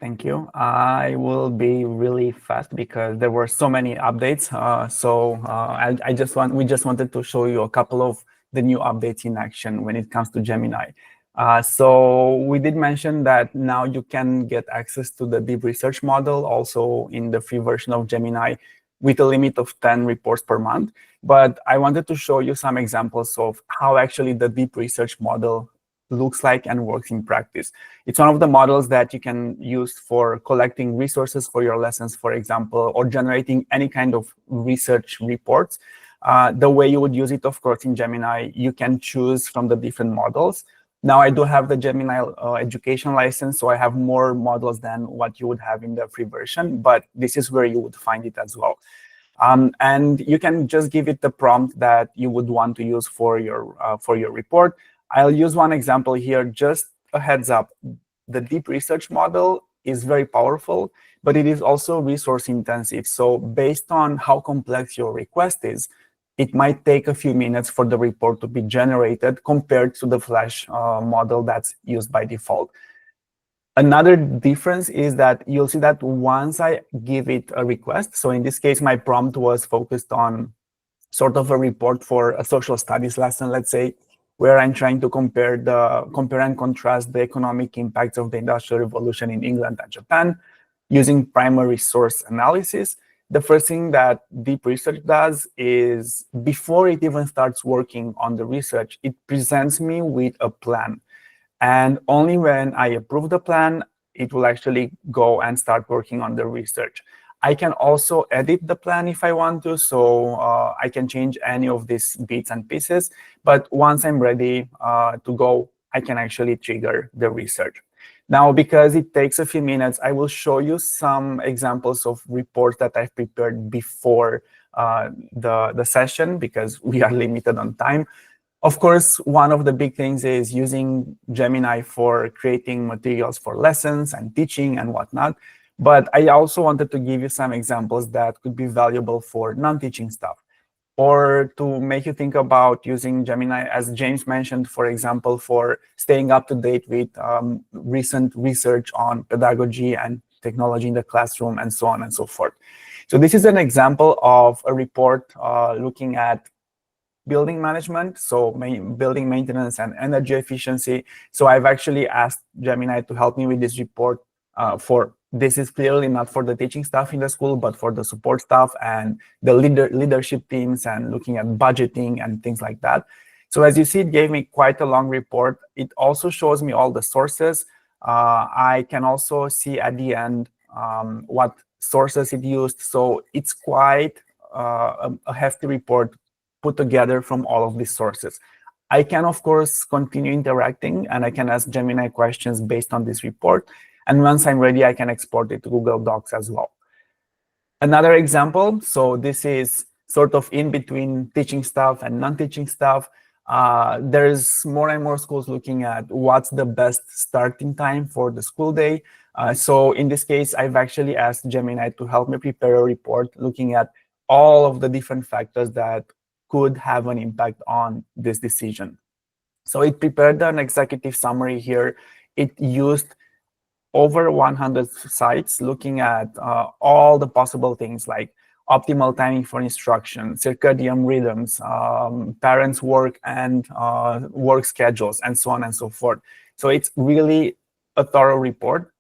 Thank you. I will be really fast because there were so many updates. We just wanted to show you a couple of the new updates in action when it comes to Gemini. So we did mention that now you can get access to the deep research model also in the free version of Gemini with a limit of 10 reports per month. But I wanted to show you some examples of how actually the deep research model looks like and works in practice. It's one of the models that you can use for collecting resources for your lessons, for example, or generating any kind of research reports. The way you would use it, of course, in Gemini, you can choose from the different models. Now I do have the Gemini education license, so I have more models than what you would have in the free version, but this is where you would find it as well. And you can just give it the prompt that you would want to use for your report. I'll use one example here, just a heads up. The deep research model is very powerful, but it is also resource intensive. So based on how complex your request is, it might take a few minutes for the report to be generated compared to the Flash model that's used by default. Another difference is that you'll see that once I give it a request, so in this case, my prompt was focused on sort of a report for a social studies lesson, let's say, where I'm trying to compare and contrast the economic impacts of the Industrial Revolution in England and Japan using primary source analysis. The first thing that deep research does is, before it even starts working on the research, it presents me with a plan. And only when I approve the plan, it will actually go and start working on the research. I can also edit the plan if I want to, so I can change any of these bits and pieces. But once I'm ready to go, I can actually trigger the research. Now, because it takes a few minutes, I will show you some examples of reports that I've prepared before the session, because we are limited on time. Of course, one of the big things is using Gemini for creating materials for lessons and teaching and whatnot. But I also wanted to give you some examples that could be valuable for non-teaching stuff, or to make you think about using Gemini, as James mentioned, for example, for staying up to date with recent research on pedagogy and technology in the classroom, and so on and so forth. So this is an example of a report looking at building management, so building maintenance and energy efficiency. So I've actually asked Gemini to help me with this report this is clearly not for the teaching staff in the school, but for the support staff and the leadership teams, and looking at budgeting and things like that. So as you see, it gave me quite a long report. It also shows me all the sources. I can also see at the end what sources it used. So it's quite a hefty report put together from all of these sources. I can, of course, continue interacting, and I can ask Gemini questions based on this report. And once I'm ready, I can export it to Google Docs as well. Another example, so this is sort of in between teaching staff and non-teaching staff. There's more and more schools looking at what's the best starting time for the school day. So in this case, I've actually asked Gemini to help me prepare a report looking at all of the different factors that could have an impact on this decision. So it prepared an executive summary here. It used over 100 sites looking at all the possible things like optimal timing for instruction, circadian rhythms, parents' work and work schedules, and so on and so forth. So it's really a thorough report.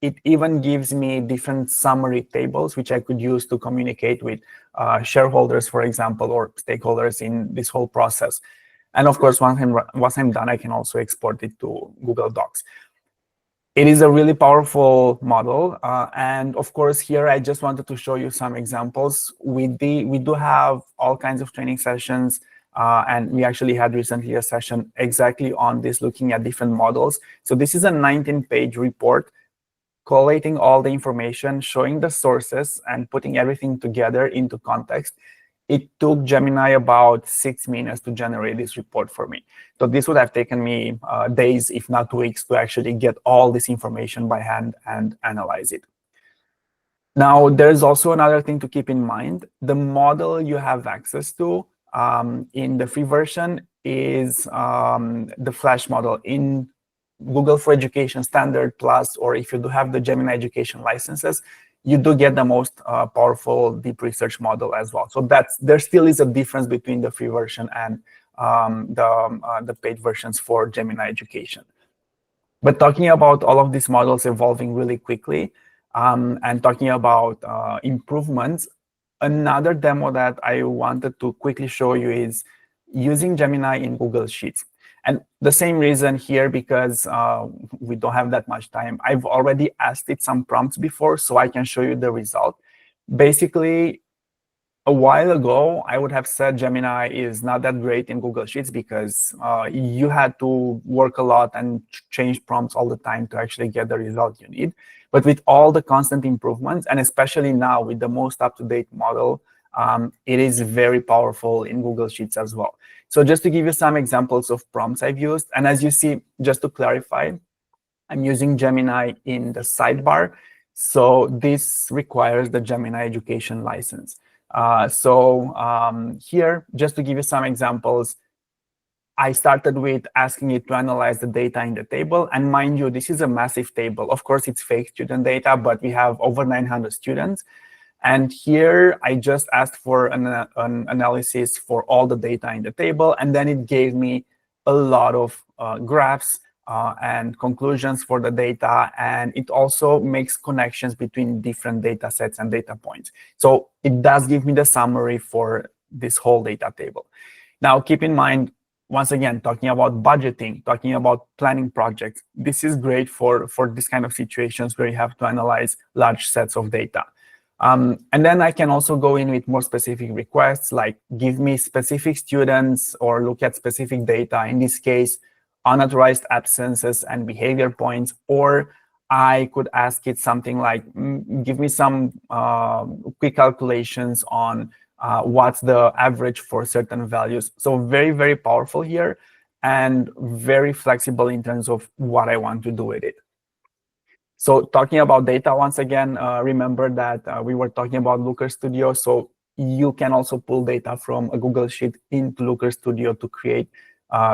It even gives me different summary tables, which I could use to communicate with shareholders, for example, or stakeholders in this whole process. And of course, once I'm done, I can also export it to Google Docs. It is a really powerful model. And of course, here I just wanted to show you some examples. We do have all kinds of training sessions. And we actually had recently a session exactly on this, looking at different models. So this is a 19-page report collating all the information, showing the sources, and putting everything together into context. It took Gemini about 6 minutes to generate this report for me. So this would have taken me days, if not weeks, to actually get all this information by hand and analyze it. Now, there's also another thing to keep in mind. The model you have access to in the free version is the Flash model. In Google for Education Standard Plus, or if you do have the Gemini education licenses, you do get the most powerful deep research model as well. So there still is a difference between the free version and the paid versions for Gemini education. But talking about all of these models evolving really quickly, and talking about improvements, another demo that I wanted to quickly show you is using Gemini in Google Sheets. And the same reason here, because we don't have that much time. I've already asked it some prompts before, so I can show you the result. Basically, a while ago, I would have said Gemini is not that great in Google Sheets because you had to work a lot and change prompts all the time to actually get the result you need. But with all the constant improvements, and especially now with the most up-to-date model, it is very powerful in Google Sheets as well. So just to give you some examples of prompts I've used, and as you see, just to clarify, I'm using Gemini in the sidebar. So this requires the Gemini education license. Here, just to give you some examples, I started with asking it to analyze the data in the table. And mind you, this is a massive table. Of course, it's fake student data, but we have over 900 students. And here, I just asked for an analysis for all the data in the table. And then it gave me a lot of graphs and conclusions for the data. And it also makes connections between different data sets and data points. So it does give me the summary for this whole data table. Now, keep in mind, once again, talking about budgeting, talking about planning projects, this is great for this kind of situations where you have to analyze large sets of data. And then I can also go in with more specific requests, like give me specific students or look at specific data, in this case, unauthorized absences and behavior points. Or I could ask it something like, give me some quick calculations on what's the average for certain values. So very, very powerful here and very flexible in terms of what I want to do with it. So talking about data, once again, remember that we were talking about Looker Studio. So you can also pull data from a Google Sheet into Looker Studio to create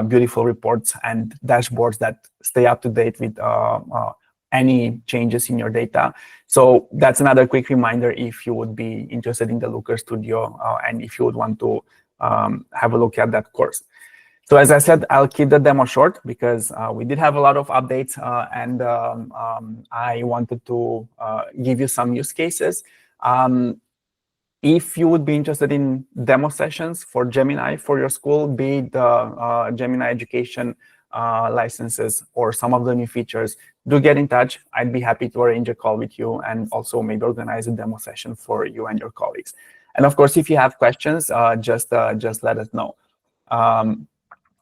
beautiful reports and dashboards that stay up to date with any changes in your data. So that's another quick reminder if you would be interested in the Looker Studio and if you would want to have a look at that course. So as I said, I'll keep the demo short because we did have a lot of updates and I wanted to give you some use cases. If you would be interested in demo sessions for Gemini for your school, be it the Gemini education licenses or some of the new features, do get in touch. I'd be happy to arrange a call with you and also maybe organize a demo session for you and your colleagues. And of course, if you have questions, just let us know.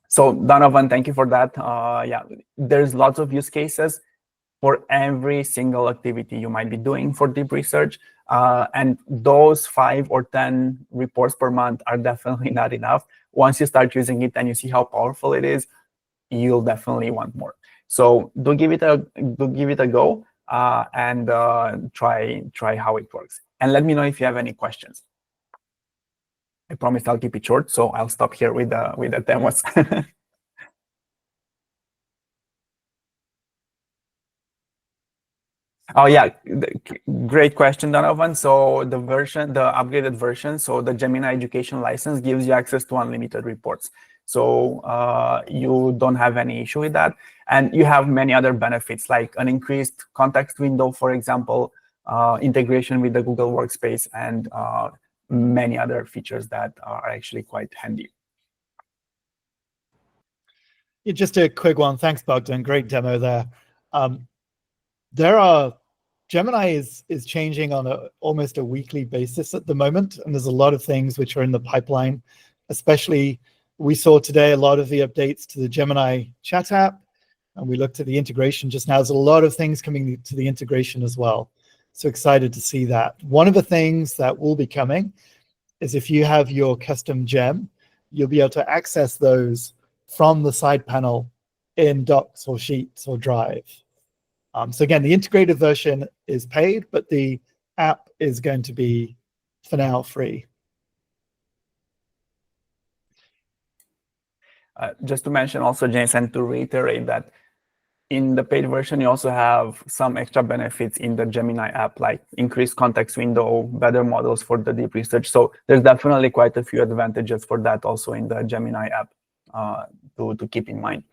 So Donovan, thank you for that. Yeah, there's lots of use cases for every single activity you might be doing for deep research. And those 5 or 10 reports per month are definitely not enough. Once you start using it and you see how powerful it is, you'll definitely want more. So do give it a go and try how it works. And let me know if you have any questions. I promised I'll keep it short, so I'll stop here with the demos. Oh yeah, great question, Donovan. So the upgraded version, so the Gemini education license gives you access to unlimited reports. So you don't have any issue with that. And you have many other benefits like an increased context window, for example, integration with the Google Workspace, and many other features that are actually quite handy. Yeah, just a quick one. Thanks, Bogdan. Great demo there. Gemini is changing on almost a weekly basis at the moment, and there's a lot of things which are in the pipeline. Especially, we saw today a lot of the updates to the Gemini chat app, and we looked at the integration just now. There's a lot of things coming to the integration as well. So excited to see that. One of the things that will be coming is if you have your custom gem, you'll be able to access those from the side panel in Docs or Sheets or Drive. So again, the integrated version is paid, but the app is going to be, for now, free. Just to mention also, James, and to reiterate that in the paid version, you also have some extra benefits in the Gemini app, like increased context window, better models for the deep research. So there's definitely quite a few advantages for that also in the Gemini app to keep in mind.